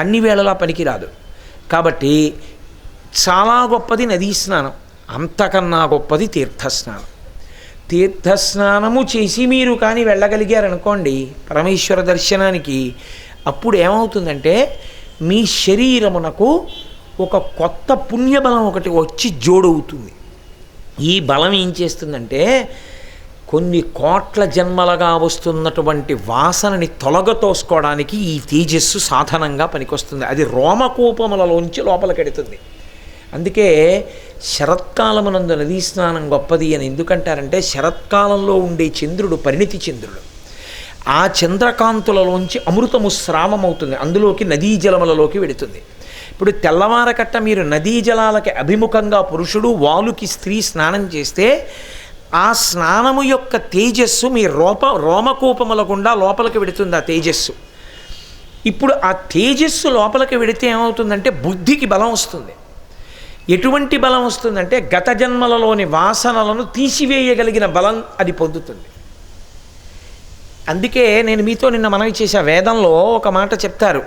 అన్ని వేళలా పనికిరాదు. కాబట్టి చాలా గొప్పది నదీ స్నానం, అంతకన్నా గొప్పది తీర్థస్నానం. తీర్థస్నానము చేసి మీరు కానీ వెళ్ళగలిగారనుకోండి పరమేశ్వర దర్శనానికి, అప్పుడు ఏమవుతుందంటే మీ శరీరమునకు ఒక కొత్త పుణ్యబలం ఒకటి వచ్చి జోడవుతుంది. ఈ బలం ఏం చేస్తుందంటే కొన్ని కోట్ల జన్మలుగా వస్తున్నటువంటి వాసనని తొలగతోసుకోవడానికి ఈ తేజస్సు సాధనంగా పనికొస్తుంది. అది రోమకూపములలోంచి లోపలికెడుతుంది. అందుకే శరత్కాలమునందు నదీ స్నానం గొప్పది అని ఎందుకంటారంటే శరత్కాలంలో ఉండే చంద్రుడు పరిణితి చంద్రుడు. ఆ చంద్రకాంతులలోంచి అమృతము స్రావమవుతుంది, అందులోకి నదీ జలములలోకి వెడుతుంది. ఇప్పుడు తెల్లవారకట్ట మీరు నదీ జలాలకి అభిముఖంగా పురుషుడు, వాలుకి స్త్రీ స్నానం చేస్తే ఆ స్నానము యొక్క తేజస్సు మీ రోమకూపముల గుండా లోపలికి వెడుతుంది. ఆ తేజస్సు ఇప్పుడు ఆ తేజస్సు లోపలికి వెడితే ఏమవుతుందంటే బుద్ధికి బలం వస్తుంది. ఎటువంటి బలం వస్తుందంటే గత జన్మలలోని వాసనలను తీసివేయగలిగిన బలం అది పొందుతుంది. అందుకే నేను మీతో నిన్న మనవి చేశా, వేదంలో ఒక మాట చెప్తారు,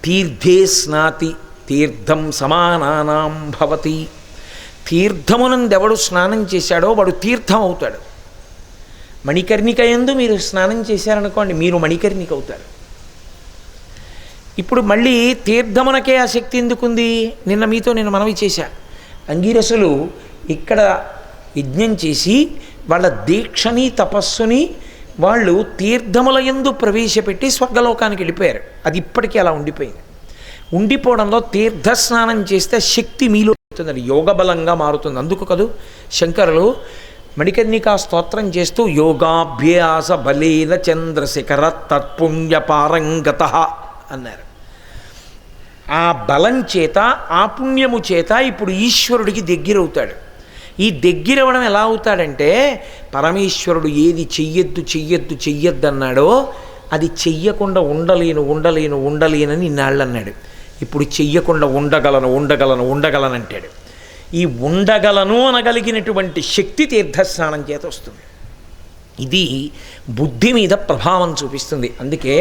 తీర్థే స్నాతి తీర్థం సమానానాం భవతి. తీర్థమునందెవడు స్నానం చేశాడో వాడు తీర్థం అవుతాడు. మణికర్ణిక యందు మీరు స్నానం చేశారనుకోండి, మీరు మణికర్ణిక అవుతారు. ఇప్పుడు మళ్ళీ తీర్థమునకే ఆ శక్తి ఎందుకుంది? నిన్న మీతో నేను మనవి చేశా, అంగీరసులు ఇక్కడ యజ్ఞం చేసి వాళ్ళ దీక్షని తపస్సుని వాళ్ళు తీర్థముల యందు ప్రవేశపెట్టి స్వర్గలోకానికి వెళ్ళిపోయారు. అది ఇప్పటికీ అలా ఉండిపోయింది. ఉండిపోవడంలో తీర్థస్నానం చేస్తే శక్తి మీలో అవుతుంది, యోగబలంగా మారుతుంది. అందుకు కదూ శంకరులు మణికర్ణికా స్తోత్రం చేస్తూ యోగాభ్యాస బలేన చంద్రశిఖర తత్పుణ్య పారంగత అన్నారు. ఆ బలం చేత ఆ పుణ్యము చేత ఇప్పుడు ఈశ్వరుడికి దగ్గరవుతాడు. ఈ దగ్గరవడం ఎలా అవుతాడంటే పరమేశ్వరుడు ఏది చెయ్యొద్దు చెయ్యొద్దు చెయ్యొద్దన్నాడో అది చెయ్యకుండా ఉండలేనని ఇన్నాళ్ళు అన్నాడు. ఇప్పుడు చెయ్యకుండా ఉండగలను అంటాడు. ఈ ఉండగలను అనగలిగినటువంటి శక్తి తీర్థస్నానం చేత వస్తుంది. ఇది బుద్ధి మీద ప్రభావం చూపిస్తుంది. అందుకే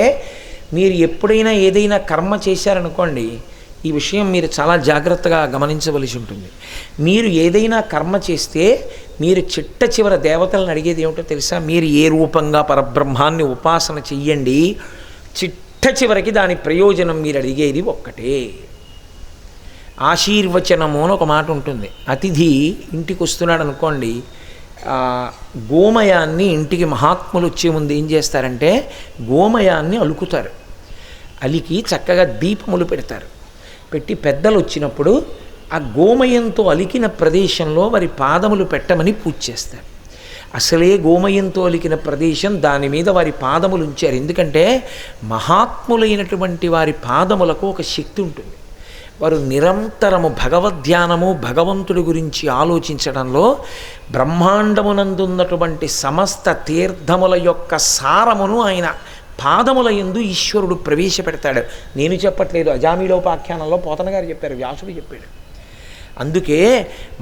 మీరు ఎప్పుడైనా ఏదైనా కర్మ చేశారనుకోండి, ఈ విషయం మీరు చాలా జాగ్రత్తగా గమనించవలసి ఉంటుంది. మీరు ఏదైనా కర్మ చేస్తే మీరు చిట్ట చివర దేవతలను అడిగేది ఏమిటో తెలుసా? మీరు ఏ రూపంగా పరబ్రహ్మాన్ని ఉపాసన చెయ్యండి, చిట్ట చివరికి దాని ప్రయోజనం మీరు అడిగేది ఒక్కటే. ఆశీర్వచనము అని ఒక మాట ఉంటుంది. అతిథి ఇంటికి వస్తున్నాడు అనుకోండి, గోమయాన్ని ఇంటికి మహాత్ములు వచ్చే ముందు ఏం చేస్తారంటే గోమయాన్ని అలుకుతారు. అలికి చక్కగా దీపములు పెడతారు. పెట్టి పెద్దలు వచ్చినప్పుడు ఆ గోమయంతో అలికిన ప్రదేశంలో వారి పాదములు పెట్టమని పూజ చేస్తారు. అసలే గోమయంతో అలికిన ప్రదేశం, దాని మీద వారి పాదములు ఉంచారు. ఎందుకంటే మహాత్ములైనటువంటి వారి పాదములకు ఒక శక్తి ఉంటుంది. వారు నిరంతరము భగవద్ధ్యానము, భగవంతుడి గురించి ఆలోచించడంలో బ్రహ్మాండమునందున్నటువంటి సమస్త తీర్థముల యొక్క సారమును ఆయన పాదముల యందు ఈశ్వరుడు ప్రవేశపెడతాడు. నేను చెప్పట్లేదు, అజామిలోపాఖ్యానంలో పోతన గారు చెప్పారు, వ్యాసుడు చెప్పాడు. అందుకే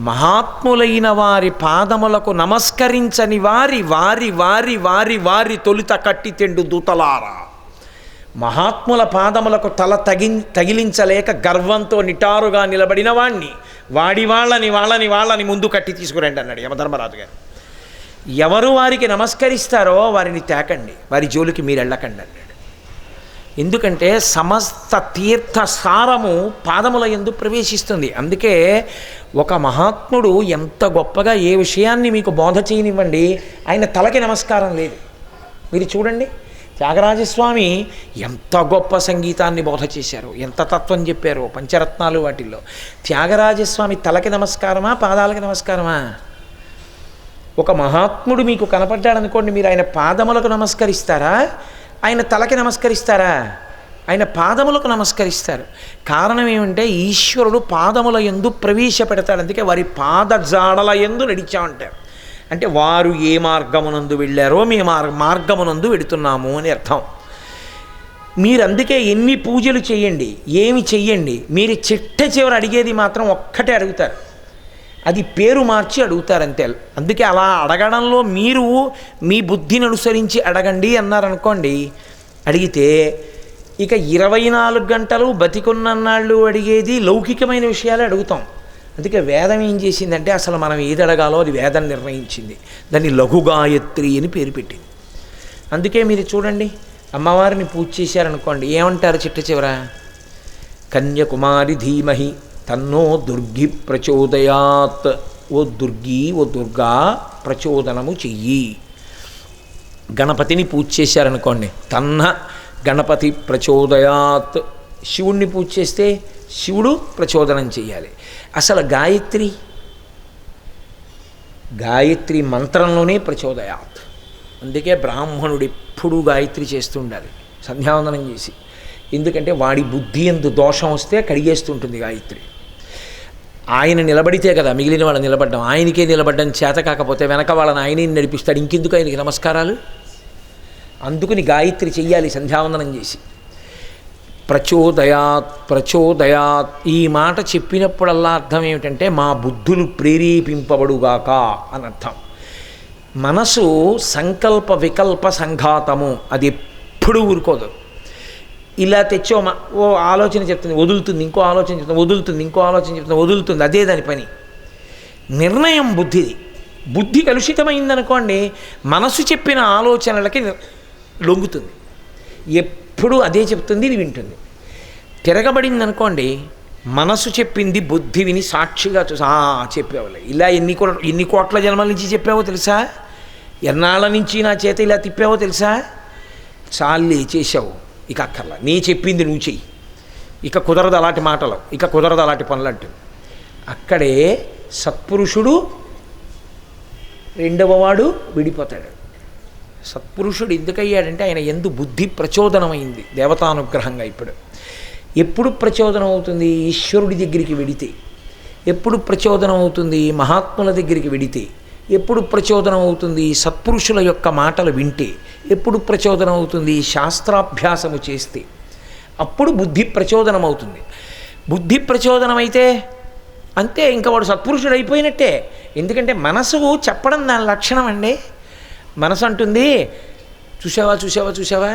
మహాత్ములైన వారి పాదములకు నమస్కరించని వారి వారి వారి వారి వారి తొలుత కట్టి తెండు దూతలారా. మహాత్ముల పాదములకు తల తగిలించలేక గర్వంతో నిటారుగా నిలబడిన వాణ్ణి వాళ్ళని ముందు కట్టి తీసుకురండి అన్నాడు యమధర్మరాజు గారు. ఎవరు వారికి నమస్కరిస్తారో వారిని తేకండి, వారి జోలికి మీరు వెళ్ళకండి అన్నాడు. ఎందుకంటే సమస్త తీర్థ సారము పాదముల యందు ప్రవేశిస్తుంది. అందుకే ఒక మహాత్ముడు ఎంత గొప్పగా ఏ విషయాన్ని మీకు బోధ చేయనివ్వండి, ఆయన తలకి నమస్కారం లేదు. మీరు చూడండి, త్యాగరాజస్వామి ఎంత గొప్ప సంగీతాన్ని బోధ చేశారు, ఎంత తత్వం చెప్పారు పంచరత్నాలు వాటిల్లో. త్యాగరాజస్వామి తలకి నమస్కారమా, పాదాలకి నమస్కారమా? ఒక మహాత్ముడు మీకు కనపడ్డాడనుకోండి, మీరు ఆయన పాదములకు నమస్కరిస్తారా, ఆయన తలకి నమస్కరిస్తారా? ఆయన పాదములకు నమస్కరిస్తారు. కారణం ఏమంటే ఈశ్వరుడు పాదముల యందు ప్రవేశపెడతాడు. అందుకే వారి పాదజాడల యందు నడిచామంటారు. అంటే వారు ఏ మార్గమునందు వెళ్ళారో మేము మార్గమునందు వెడుతున్నాము అని అర్థం. మీరు అందుకే ఎన్ని పూజలు చేయండి, ఏమి చెయ్యండి, మీరు చిట్ట చివరి అడిగేది మాత్రం ఒక్కటే అడుగుతారు, అది పేరు మార్చి అడుగుతారంతే. అందుకే అలా అడగడంలో మీరు మీ బుద్ధిని అనుసరించి అడగండి అన్నారనుకోండి, అడిగితే ఇక 24 గంటలు బతికున్నన్నాళ్ళు అడిగేది లౌకికమైన విషయాలే అడుగుతాం. అందుకే వేదం ఏం చేసిందంటే అసలు మనం ఏది అడగాలో అది వేదం నిర్ణయించింది. దాన్ని లఘు గాయత్రి అని పేరు పెట్టింది. అందుకే మీరు చూడండి, అమ్మవారిని పూజ చేశారనుకోండి, ఏమంటారు చిట్ట చివర? కన్యకుమారి ధీమహి తన్నో దుర్గి ప్రచోదయాత్. ఓ దుర్గి, ఓ దుర్గా ప్రచోదనము చెయ్యి. గణపతిని పూజ చేశారనుకోండి, తన్న గణపతి ప్రచోదయాత్. శివుణ్ణి పూజ చేస్తే శివుడు ప్రచోదనం చెయ్యాలి. అసలు గాయత్రి మంత్రంలోనే ప్రచోదయాత్. అందుకే బ్రాహ్మణుడు ఎప్పుడూ గాయత్రి చేస్తూ ఉండాలి సంధ్యావందనం చేసి. ఎందుకంటే వాడి బుద్ధి ఎందు దోషం వస్తే కడిగేస్తుంటుంది గాయత్రి. ఆయన నిలబడితే కదా మిగిలిన వాళ్ళు నిలబడ్డం. ఆయనకే నిలబడ్డం చేత కాకపోతే వెనక వాళ్ళని ఆయనే నడిపిస్తాడు. ఇంకెందుకు ఆయనకి నమస్కారాలు? అందుకుని గాయత్రి చెయ్యాలి సంధ్యావందనం చేసి. ప్రచోదయాత్ ఈ మాట చెప్పినప్పుడల్లా అర్థం ఏమిటంటే మా బుద్ధులు ప్రేరేపింపబడుగాక అని అర్థం. మనసు సంకల్ప వికల్ప సంఘాతము, అది ఎప్పుడూ ఊరుకోదు. ఇలా తెచ్చో ఓ ఆలోచన చెప్తుంది, వదులుతుంది, ఇంకో ఆలోచన చెప్తుంది, వదులుతుంది, ఇంకో ఆలోచన చెప్తుంది, వదులుతుంది. అదే దాని పని. నిర్ణయం బుద్ధిది. బుద్ధి కలుషితమైందనుకోండి, మనసు చెప్పిన ఆలోచనలకి లొంగుతుంది. ఎప్పుడూ అదే చెప్తుంది, ఇది వింటుంది. తిరగబడింది అనుకోండి, మనసు చెప్పింది బుద్ధి విని సాక్షిగా చూసి చెప్పావులే, ఇలా ఎన్ని కోట్ల జన్మల నుంచి చెప్పావో తెలుసా, ఎన్నాళ్ళ నుంచి నా చేత ఇలా తిప్పావో తెలుసా, చాలే చేసావు, ఇక అక్కర్లా, నీ చెప్పింది నువ్వు చెయ్యి, ఇక కుదరదు అలాంటి మాటలు, ఇక కుదరదు అలాంటి పనులు అంటూ. అక్కడే సత్పురుషుడు రెండవవాడు విడిపోతాడు. సత్పురుషుడు ఎందుకయ్యాడంటే ఆయన ఎందు బుద్ధి ప్రచోదనమైంది దేవతానుగ్రహంగా. ఎప్పుడు ప్రచోదనం అవుతుంది? ఈశ్వరుడి దగ్గరికి వెడితే. ఎప్పుడు ప్రచోదనం అవుతుంది? మహాత్ముల దగ్గరికి వెడితే. ఎప్పుడు ప్రచోదనం అవుతుంది? సత్పురుషుల యొక్క మాటలు వింటే. ఎప్పుడు ప్రచోదనం అవుతుంది? శాస్త్రాభ్యాసము చేస్తే. అప్పుడు బుద్ధి ప్రచోదనం అవుతుంది. బుద్ధి ప్రచోదనం అయితే అంతే, ఇంకా వాడు సత్పురుషుడు అయిపోయినట్టే. ఎందుకంటే మనసు చెప్పడం దాని లక్షణం అండి. మనసు అంటుంది, చూసావా చూసావా చూసావా,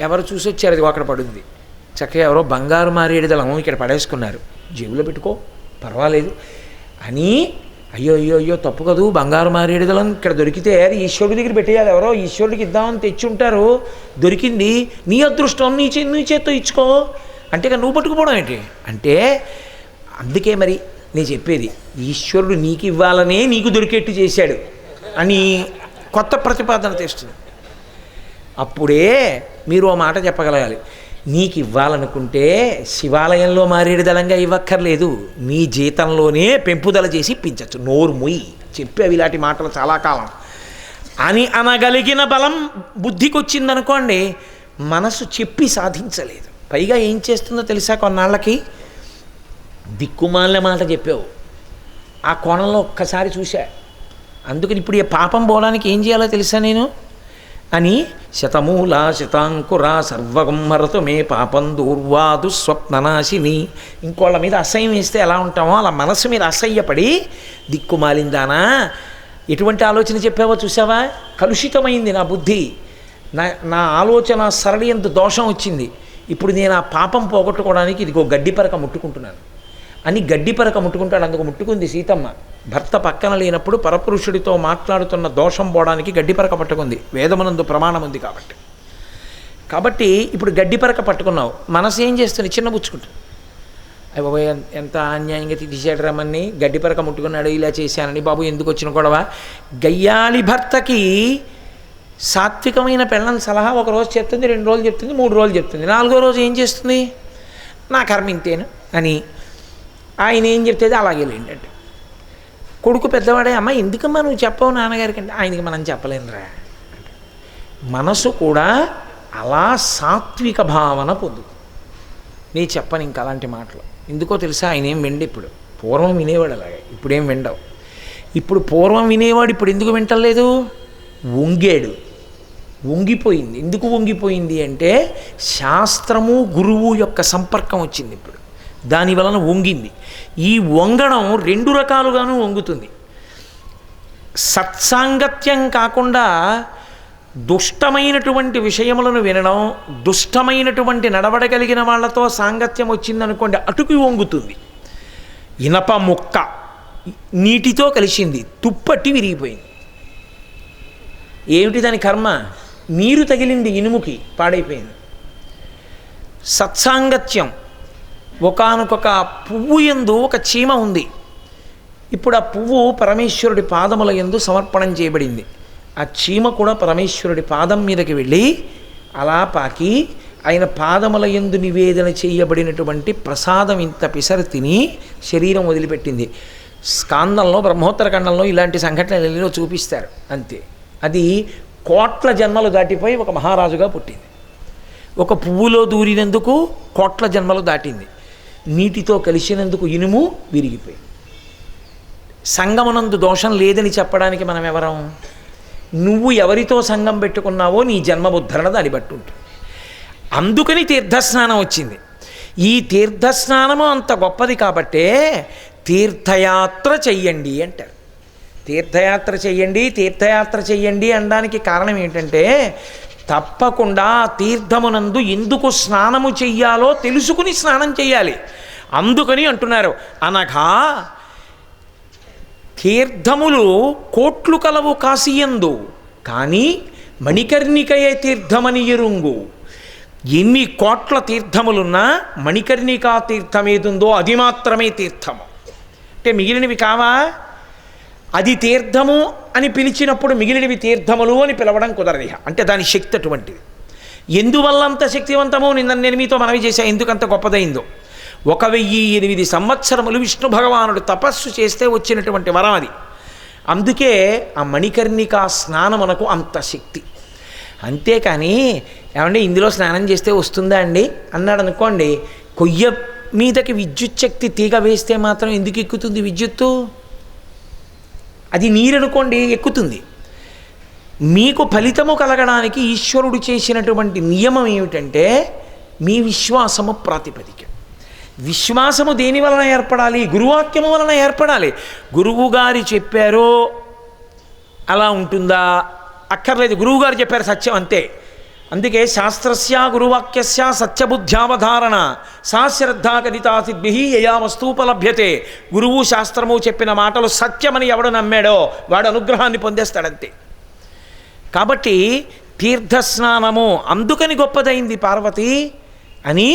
ఎవరు చూసి వచ్చారు, అది అక్కడ పడుంది, చక్కగా ఎవరో బంగారు మారేడుదలం ఇక్కడ పడేసుకున్నారు, జేబులో పెట్టుకో పర్వాలేదు అని. అయ్యో అయ్యో అయ్యో తప్పు కదూ, బంగారు మారేడుదలం ఇక్కడ దొరికితే అది ఈశ్వరుడి దగ్గర పెట్టేయాలి, ఎవరో ఈశ్వరుడికి ఇద్దామని తెచ్చి ఉంటారు, దొరికింది, నీ అదృష్టం, నీ చేత్తో ఇచ్చుకో అంటే నువ్వు పట్టుకుపోవడం ఏంటి అంటే. అందుకే మరి నేను చెప్పేది, ఈశ్వరుడు నీకు ఇవ్వాలనే నీకు దొరికేట్టు చేశాడు అని కొత్త ప్రతిపాదన తెస్తుంది. అప్పుడే మీరు ఓ మాట చెప్పగలగాలి, నీకు ఇవ్వాలనుకుంటే శివాలయంలో మారేడుదలంగా ఇవ్వక్కర్లేదు, నీ జీతంలోనే పెంపుదల చేసి ఇప్పించవచ్చు. నోరు ముయ్యి, చెప్పేవి ఇలాంటి మాటలు చాలా కాలం అని అనగలిగిన బలం బుద్ధికి వచ్చిందనుకోండి, మనసు చెప్పి సాధించలేదు. పైగా ఏం చేస్తుందో తెలుసా, కొన్నాళ్ళకి దిక్కుమాలిన మాట చెప్పావు, ఆ కోణంలో ఒక్కసారి చూశా, అందుకని ఇప్పుడు ఈ పాపం పోవడానికి ఏం చేయాలో తెలుసా నేను అని, శతమూల శతాంకుర సర్వగంహరతు మే పాపం దూర్వాదు స్వప్ననాశిని. ఇంకోళ్ళ మీద అసహ్యం వేస్తే ఎలా ఉంటామో అలా మనసు మీద అసహ్యపడి, దిక్కుమాలిందానా ఎటువంటి ఆలోచన చెప్పావో చూసావా, కలుషితమైంది నా బుద్ధి, నా ఆలోచన సరళి ఎంత దోషం వచ్చింది, ఇప్పుడు నేను ఆ పాపం పోగొట్టుకోవడానికి ఇదిగో గడ్డిపరక ముట్టుకుంటున్నాను అని గడ్డిపరక ముట్టుకుంటాడు. అందుకు ముట్టుకుంది సీతమ్మ. భర్త పక్కన లేనప్పుడు పరపురుషుడితో మాట్లాడుతున్న దోషం పోవడానికి గడ్డిపరక పట్టుకుంది, వేదమునందు ప్రమాణం ఉంది కాబట్టి ఇప్పుడు గడ్డిపరక పట్టుకున్నావు, మనసు ఏం చేస్తుంది, చిన్నబుచ్చుకుంటుంది. అయ్య బాబోయ్ ఎంత అన్యాయంగా తీసాడు రమ్మని, గడ్డిపరక ముట్టుకున్నాడు, ఇలా చేశానని, బాబు ఎందుకు వచ్చిన గొడవ. గయ్యాళి భర్తకి సాత్వికమైన పెళ్ళని సలహా ఒకరోజు చెప్తుంది, 2 రోజులు చెప్తుంది, 3 రోజులు చెప్తుంది, 4వ రోజు ఏం చేస్తుంది, నా కర్మ ఇంతేను అని ఆయన ఏం చెప్తే అలాగే లేండి అంటే. కొడుకు పెద్దవాడే, అమ్మ ఎందుకమ్మా నువ్వు చెప్పవు నాన్నగారికి అంటే, ఆయనకి మనం చెప్పలేనురా. మనసు కూడా అలా సాత్విక భావన పొందుతుంది. నేను చెప్పను ఇంకా అలాంటి మాటలు, ఎందుకో తెలుసా, ఆయన ఏం విండు. ఇప్పుడు పూర్వం వినేవాడు అలాగే, ఇప్పుడేం విండవు. ఇప్పుడు పూర్వం వినేవాడు, ఇప్పుడు ఎందుకు వింటలేదు, వంగాడు, వంగిపోయింది. ఎందుకు వంగిపోయింది అంటే శాస్త్రము గురువు యొక్క సంపర్కం వచ్చింది ఇప్పుడు, దాని వలన వంగింది. ఈ వంగడం 2 రకాలుగాను వంగుతుంది. సత్సాంగత్యం కాకుండా దుష్టమైనటువంటి విషయములను వినడం, దుష్టమైనటువంటి నడవడగలిగిన వాళ్ళతో సాంగత్యం వచ్చిందనుకోండి అటుకు వంగుతుంది. ఇనప ముక్క నీటితో కలిసింది, తుప్పట్టి విరిగిపోయింది. ఏమిటి దాని కర్మ? నీరు తగిలింది ఇనుముకి, పాడైపోయింది. సత్సాంగత్యం, ఒకానొక పువ్వు యందు ఒక చీమ ఉంది. ఇప్పుడు ఆ పువ్వు పరమేశ్వరుడి పాదముల యందు సమర్పణం చేయబడింది. ఆ చీమ కూడా పరమేశ్వరుడి పాదం మీదకి వెళ్ళి అలా పాకి ఆయన పాదముల యందు నివేదన చేయబడినటువంటి ప్రసాదం ఇంత పిసరు తిని శరీరం వదిలిపెట్టింది. స్కాందంలో బ్రహ్మోత్తర ఖండంలో ఇలాంటి సంఘటనలు చూపిస్తారు. అంతే. అది కోట్ల జన్మలు దాటిపోయి ఒక మహారాజుగా పుట్టింది. ఒక పువ్వులో దూరినందుకు కోట్ల జన్మలు దాటింది. నీటితో కలిసినందుకు ఇనుము విరిగిపోయింది. సంగమనందు దోషం లేదని చెప్పడానికి మనం ఎవరం? నువ్వు ఎవరితో సంగం పెట్టుకున్నావో నీ జన్మబుద్ధరణ దాన్ని బట్టి ఉంటుంది. అందుకని తీర్థస్నానం వచ్చింది. ఈ తీర్థస్నానము అంత గొప్పది కాబట్టే తీర్థయాత్ర చెయ్యండి అంటారు. తీర్థయాత్ర చెయ్యండి, తీర్థయాత్ర చెయ్యండి అనడానికి కారణం ఏంటంటే తప్పకుండా తీర్థమునందు ఎందుకు స్నానము చెయ్యాలో తెలుసుకుని స్నానం చెయ్యాలి. అందుకని అంటున్నారు. అనగా తీర్థములు కోట్లు కలవు కాశీయందు, కానీ మణికర్ణికయే తీర్థమని ఎరుంగు. ఎన్ని కోట్ల తీర్థములున్నా మణికర్ణికా తీర్థం ఏదుందో అది మాత్రమే తీర్థము. అంటే మిగిలినవి కావా? అది తీర్థము అని పిలిచినప్పుడు మిగిలినవి తీర్థములు అని పిలవడం కుదరదు. అంటే దాని శక్తి అటువంటిది. ఎందువల్ల అంత శక్తివంతమో నేను మీతో మనవి చేశా, ఎందుకంత గొప్పదైందో. 1008 సంవత్సరములు విష్ణు భగవానుడు తపస్సు చేస్తే వచ్చినటువంటి వరం అది. అందుకే ఆ మణికర్ణికా స్నానమునకు అంత శక్తి. అంతేకాని ఏమంటే ఇందులో స్నానం చేస్తే వస్తుందా అండి అన్నాడు అనుకోండి, కొయ్య మీదకి విద్యుత్ శక్తి తీగ వేస్తే మాత్రం ఎందుకు ఎక్కుతుంది విద్యుత్తు? అది నీరనుకోండి ఎక్కుతుంది. మీకు ఫలితము కలగడానికి ఈశ్వరుడు చేసినటువంటి నియమం ఏమిటంటే మీ విశ్వాసము ప్రాతిపదిక. విశ్వాసము దేని వలన ఏర్పడాలి? గురువాక్యము వలన ఏర్పడాలి. గురువుగారు చెప్పారో అలా ఉంటుందా? అక్కర్లేదు. గురువుగారు చెప్పారు సత్యం అంతే. అందుకే శాస్త్రస్య గురువాక్యస్య సత్యబుద్ధ్యావధారణ సా శ్రద్ధా కదితా సిద్భి యయా వస్తూపలభ్యతే. గురువు శాస్త్రము చెప్పిన మాటలు సత్యమని ఎవడు నమ్మాడో వాడు అనుగ్రహాన్ని పొందేస్తాడంతే. కాబట్టి తీర్థస్నానము అందుకని గొప్పదైంది పార్వతి అని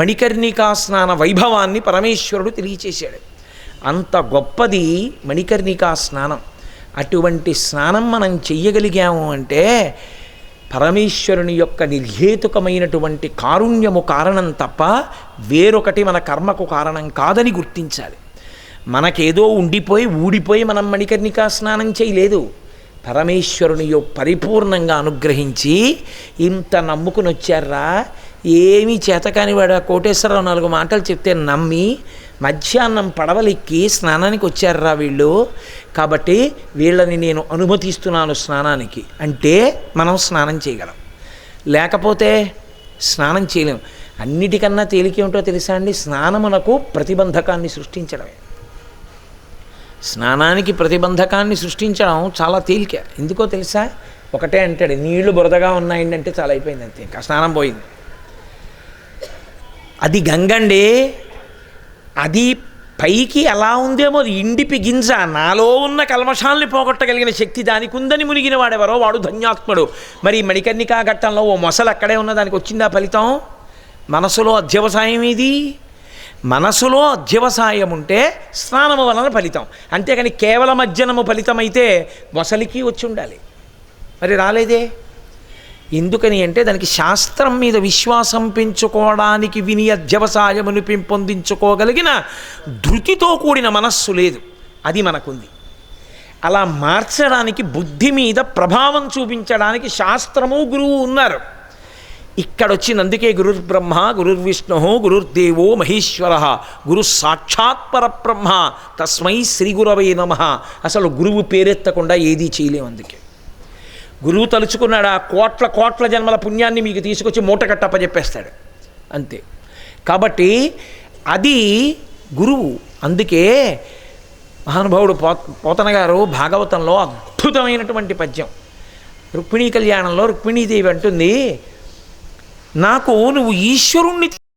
మణికర్ణికా స్నాన వైభవాన్ని పరమేశ్వరుడు తెలియచేశాడు. అంత గొప్పది మణికర్ణికా స్నానం. అటువంటి స్నానం మనం చెయ్యగలిగాము అంటే పరమేశ్వరుని యొక్క నిర్హేతుకమైనటువంటి కారుణ్యము కారణం తప్ప వేరొకటి మన కర్మకు కారణం కాదని గుర్తించాలి. మనకేదో ఉండిపోయి ఊడిపోయి మనం మణికర్ణికా స్నానం చేయలేదు. పరమేశ్వరుని పరిపూర్ణంగా అనుగ్రహించి ఇంత నమ్ముకుని వచ్చారా, ఏమీ చేతకాని వాడు కోటేశ్వరరావు 4 మాటలు చెప్తే నమ్మి మధ్యాహ్నం పడవలెక్కి స్నానానికి వచ్చారా వీళ్ళు, కాబట్టి వీళ్ళని నేను అనుమతిస్తున్నాను స్నానానికి అంటే మనం స్నానం చేయగలం. లేకపోతే స్నానం చేయలేం. అన్నిటికన్నా తేలికేమిటో తెలుసా అండి? స్నానమునకు ప్రతిబంధకాన్ని సృష్టించడమే. స్నానానికి ప్రతిబంధకాన్ని సృష్టించడం చాలా తేలిక. ఎందుకో తెలుసా? ఒకటే అంటాడు, నీళ్లు బురదగా ఉన్నాయండి అంటే చాలా అయిపోయింది, అంతే, ఇంకా స్నానం పోయింది. అది గంగండి. అది పైకి ఎలా ఉందేమో ఇండిపి గింజ, నాలో ఉన్న కల్మషాల్ని పోగొట్టగలిగిన శక్తి దానికి ఉందని మునిగిన వాడెవరో వాడు ధన్యాత్ముడు. మరి మణికర్ణికా ఘట్టంలో ఓ మొసలు అక్కడే ఉన్న దానికి వచ్చిందా ఫలితం? మనసులో అధ్యవసాయం ఇది. మనసులో అధ్యవసాయం ఉంటే స్నానము వలన ఫలితం. అంతేకాని కేవలం అజ్జనము ఫలితం అయితే మొసలికి వచ్చి ఉండాలి, మరి రాలేదే. ఎందుకని అంటే దానికి శాస్త్రం మీద విశ్వాసం పెంచుకోవడానికి విని అధ్యవసాయమును పెంపొందించుకోగలిగిన ధృతితో కూడిన మనస్సు లేదు, అది మనకుంది. అలా మార్చడానికి బుద్ధి మీద ప్రభావం చూపించడానికి శాస్త్రము గురువు ఉన్నారు. ఇక్కడొచ్చింది. అందుకే గురుర్బ్రహ్మ గురుర్విష్ణు గురుర్దేవో మహేశ్వర గురు సాక్షాత్ పరబ్రహ్మ తస్మై శ్రీ గురవే నమః. అసలు గురువు పేరెత్తకుండా ఏదీ చేయలేము. అందుకే గురువు తలుచుకున్నాడా కోట్ల కోట్ల జన్మల పుణ్యాన్ని మీకు తీసుకొచ్చి మూట కట్టప్పచెప్పేస్తాడు, అంతే. కాబట్టి అది గురువు. అందుకే మహానుభావుడు పోతన గారు భాగవతంలో అద్భుతమైనటువంటి పద్యం, రుక్మిణీ కళ్యాణంలో రుక్మిణీదేవి అంటుంది, నాకు నువ్వు ఈశ్వరుణ్ణి